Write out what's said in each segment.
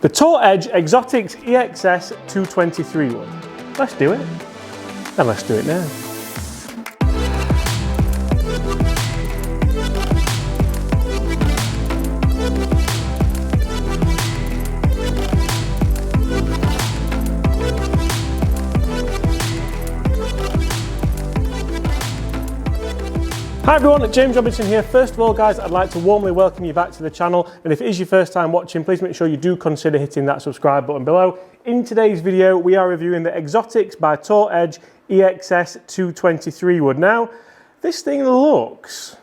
The Tour Edge Exotics EXS 223 wood. Let's do it. And let's do it now. Hi everyone, James Robinson here. First of all guys, I'd like to warmly welcome you back to the channel, and if it is your first time watching, please make sure you do consider hitting that subscribe button below. In today's video, we are reviewing the Exotics by Tour Edge EXS 223 wood. Now, this thing looks,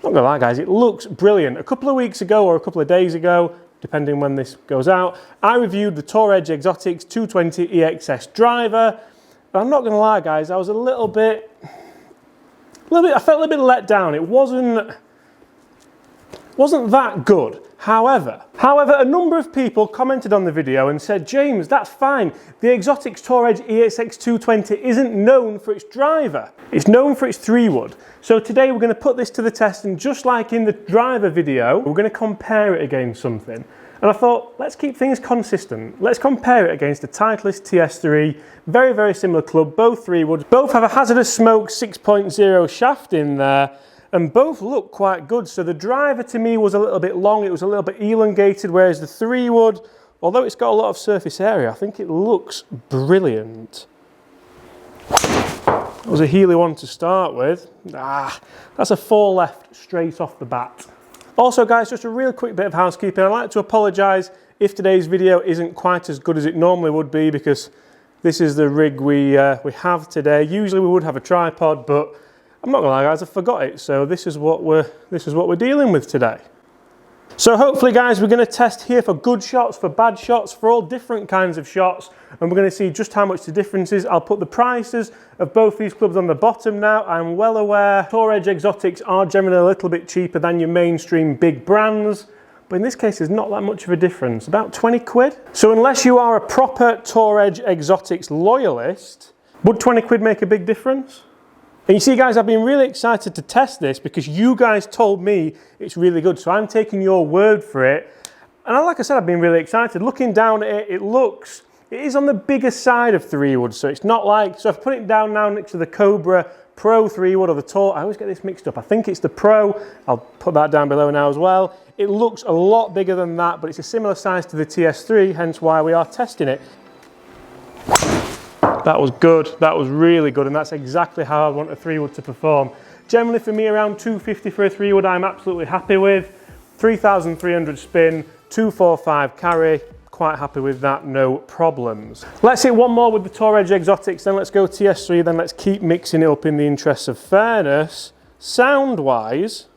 not gonna lie guys, it looks brilliant. A couple of weeks ago or a couple of days ago, depending when this goes out, I reviewed the Tour Edge Exotics 220 EXS Driver, but I'm not gonna lie guys, I was I felt a little bit let down. It wasn't that good. However, a number of people commented on the video and said, James, that's fine. The Exotics Tour Edge EXS 220 isn't known for its driver. It's known for its 3-wood. So today we're going to put this to the test, and just like in the driver video, we're going to compare it against something. And I thought, let's keep things consistent. Let's compare it against the Titleist TS3, very, very similar club, both 3-woods. Both have a hazardous smoke 6.0 shaft in there, and both look quite good. So the driver to me was a little bit long, it was a little bit elongated, whereas the 3-wood, although it's got a lot of surface area, I think it looks brilliant. That was a Healy one to start with. That's a 4 left straight off the bat. Also guys, just a real quick bit of housekeeping. I'd like to apologise if today's video isn't quite as good as it normally would be, because this is the rig we have today. Usually we would have a tripod, but I'm not gonna lie guys, I forgot it. So this is what we're dealing with today. So hopefully guys, we're going to test here for good shots, for bad shots, for all different kinds of shots, and we're going to see just how much the difference is. I'll put the prices of both these clubs on the bottom now. I'm well aware Tour Edge Exotics are generally a little bit cheaper than your mainstream big brands, but in this case there's not that much of a difference, about 20 quid. So unless you are a proper Tour Edge Exotics loyalist, would 20 quid make a big difference? And you see guys, I've been really excited to test this because you guys told me it's really good, so I'm taking your word for it. And like I said, I've been really excited. Looking down at it, it is on the bigger side of 3-wood, so it's not like, so I've put it down now next to the Cobra Pro 3-wood or the Tour, I always get this mixed up, I think it's the Pro, I'll put that down below now as well. It looks a lot bigger than that, but it's a similar size to the TS3, hence why we are testing it. That was good, that was really good, and that's exactly how I want a 3-wood to perform. Generally for me, around 250 for a 3-wood I'm absolutely happy with. 3,300 spin, 245 carry, quite happy with that, no problems. Let's hit one more with the Tour Edge Exotics, then let's go TS3, then let's keep mixing it up in the interests of fairness. Sound-wise,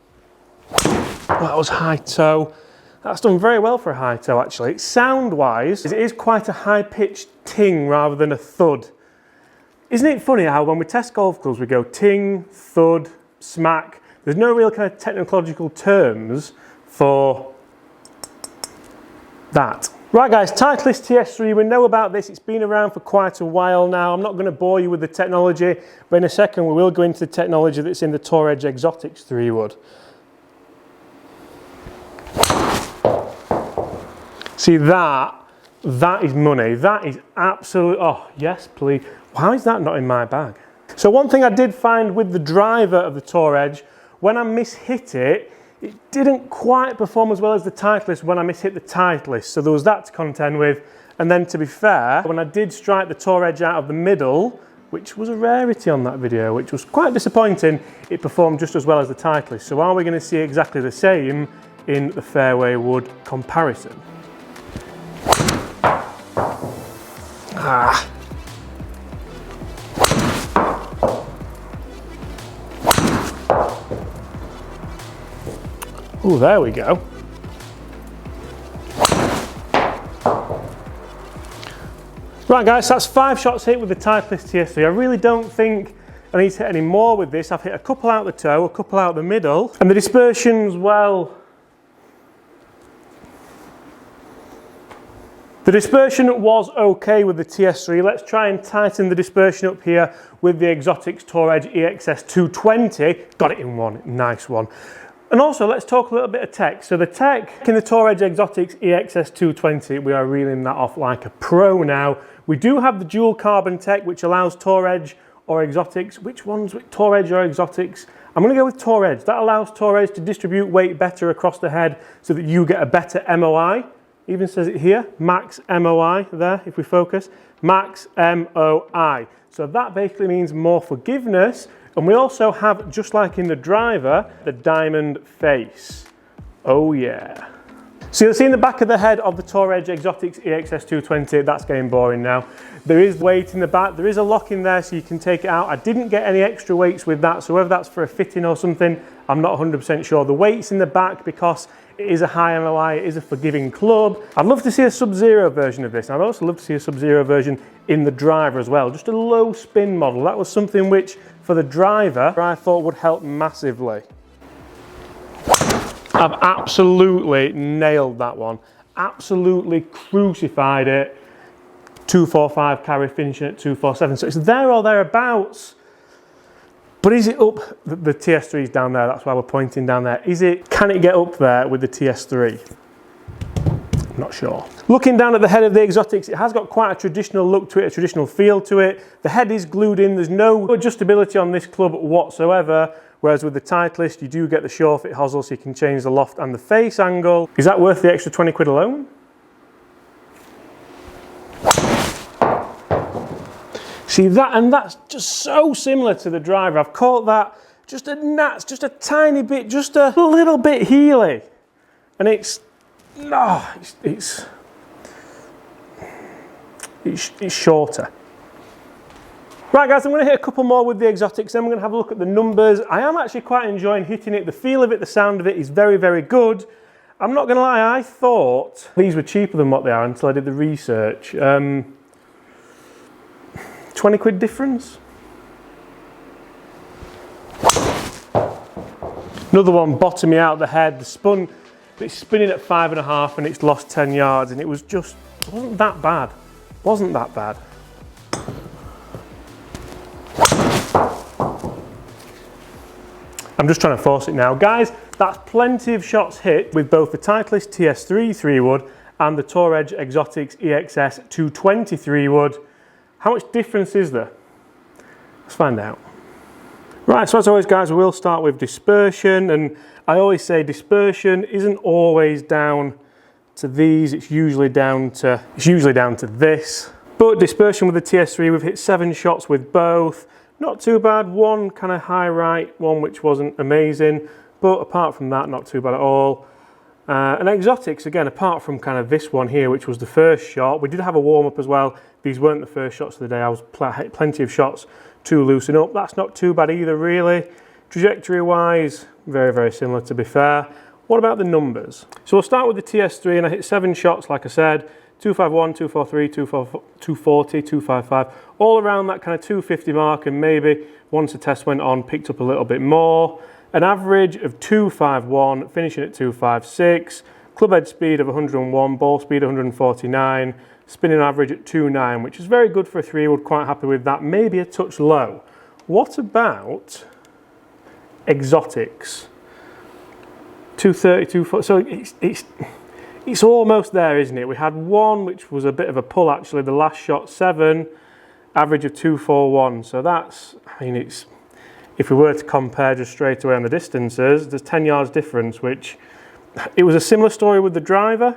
that was high toe. That's done very well for a high toe actually. Sound-wise, it is quite a high-pitched ting rather than a thud. Isn't it funny how when we test golf clubs we go ting, thud, smack, there's no real kind of technological terms for that. Right guys, Titleist TS3, we know about this, it's been around for quite a while now. I'm not going to bore you with the technology, but in a second we will go into the technology that's in the Tour Edge Exotics 3-wood. See that is money, that is absolute, oh yes please. How is that not in my bag? So one thing I did find with the driver of the Tour Edge, when I mishit it, it didn't quite perform as well as the Titleist when I mishit the Titleist. So there was that to contend with. And then to be fair, when I did strike the Tour Edge out of the middle, which was a rarity on that video, which was quite disappointing, it performed just as well as the Titleist. So are we going to see exactly the same in the fairway wood comparison? Oh, there we go. Right guys, so that's 5 shots hit with the Titleist TS3. I really don't think I need to hit any more with this. I've hit a couple out the toe, a couple out the middle, and the dispersions, well, the dispersion was okay with the TS3. Let's try and tighten the dispersion up here with the Exotics Tour Edge EXS 220. Got it in one, nice one. And also, let's talk a little bit of tech. So the tech in the Tour Edge Exotics EXS 220, we are reeling that off like a pro now. We do have the dual carbon tech, which allows Tour Edge or Exotics. Which one's Tour Edge or Exotics? I'm going to go with Tour Edge. That allows Tour Edge to distribute weight better across the head so that you get a better MOI. Even says it here, max MOI there, if we focus. Max MOI. So that basically means more forgiveness. And we also have, just like in the Driver, the diamond face. Oh yeah. So you'll see in the back of the head of the Tour Edge Exotics EXS 220, that's getting boring now. There is weight in the back, there is a lock in there so you can take it out. I didn't get any extra weights with that, so whether that's for a fitting or something, I'm not 100% sure. The weight's in the back because it is a high MOI, it is a forgiving club. I'd love to see a Sub-Zero version of this. I'd also love to see a Sub-Zero version in the Driver as well. Just a low spin model. That was something which, for the Driver, I thought would help massively. I've absolutely nailed that one. Absolutely crucified it. 245 carry, finishing at 247. So it's there or thereabouts. But is it up? The TS3 is down there. That's why we're pointing down there. Can it get up there with the TS3? I'm not sure. Looking down at the head of the Exotics, it has got quite a traditional look to it, a traditional feel to it. The head is glued in. There's no adjustability on this club whatsoever. Whereas with the Titleist, you do get the shore fit hosel, so you can change the loft and the face angle. Is that worth the extra 20 quid alone? See that, and that's just so similar to the Driver. I've caught that just a gnats, just a tiny bit, just a little bit heely. And it's shorter. Right guys, I'm going to hit a couple more with the Exotics, then we're going to have a look at the numbers. I am actually quite enjoying hitting it. The feel of it, the sound of it is very, very good. I'm not going to lie, I thought these were cheaper than what they are until I did the research. 20 quid difference. Another one bottoming out the head, it's spinning at 5.5 and it's lost 10 yards, and it wasn't that bad. Wasn't that bad. I'm just trying to force it now. Guys, that's plenty of shots hit with both the Titleist TS3 3-wood and the Tour Edge Exotics EXS 220 3-wood. How much difference is there? Let's find out. Right, so as always guys, we will start with dispersion, and I always say dispersion isn't always down to these, it's usually down to this. But dispersion with the TS3, we've hit 7 shots with both. Not too bad, one kind of high right, one which wasn't amazing, but apart from that, not too bad at all. And Exotics, again, apart from kind of this one here, which was the first shot, we did have a warm-up as well. These weren't the first shots of the day. I was plenty of shots to loosen up. That's not too bad either, really. Trajectory-wise, very, very similar, to be fair. What about the numbers? So we'll start with the TS3, and I hit 7 shots, like I said. 251, 243, 240, 255, all around that kind of 250 mark, and maybe once the test went on, picked up a little bit more. An average of 251, finishing at 256, club head speed of 101, ball speed 149, spinning average at 29, which is very good for a 3-wood, quite happy with that, maybe a touch low. What about Exotics? 230, 240, so it's almost there, isn't it? We had one which was a bit of a pull actually, the last shot 7, average of 241, so that's, I mean, it's, if we were to compare just straight away on the distances, there's 10 yards difference, which, it was a similar story with the Driver.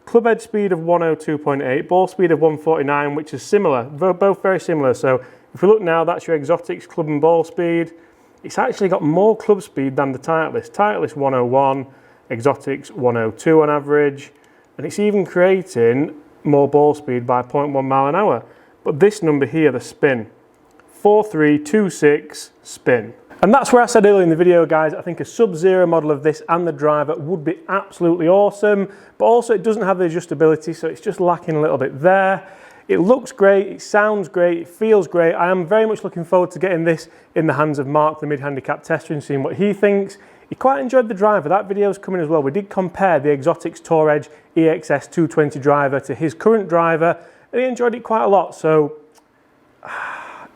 Club head speed of 102.8, ball speed of 149, which is similar, both very similar. So if we look now, that's your Exotics club and ball speed. It's actually got more club speed than the Titleist. Titleist 101, Exotics 102 on average, and it's even creating more ball speed by 0.1 mile an hour. But this number here, the spin, 4326 spin. And that's where I said earlier in the video, guys, I think a Sub-Zero model of this and the Driver would be absolutely awesome, but also it doesn't have the adjustability, so it's just lacking a little bit there. It looks great, it sounds great, it feels great. I am very much looking forward to getting this in the hands of Mark, the mid-handicap tester, and seeing what he thinks. He quite enjoyed the Driver. That video is coming as well. We did compare the Exotics Tour Edge EXS 220 Driver to his current Driver, and he enjoyed it quite a lot. So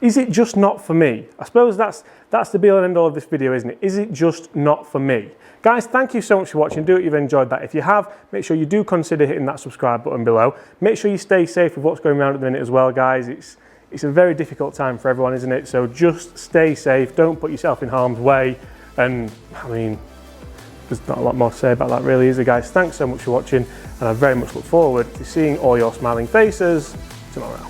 Is it just not for me? I suppose that's the be all and end all of this video, isn't it? Is it just not for me? Guys, thank you so much for watching. Do it if you've enjoyed that. If you have, make sure you do consider hitting that subscribe button below. Make sure you stay safe with what's going around at the minute as well, guys. It's a very difficult time for everyone, isn't it? So just stay safe. Don't put yourself in harm's way. And I mean, there's not a lot more to say about that really, is there, guys? Thanks so much for watching, and I very much look forward to seeing all your smiling faces tomorrow.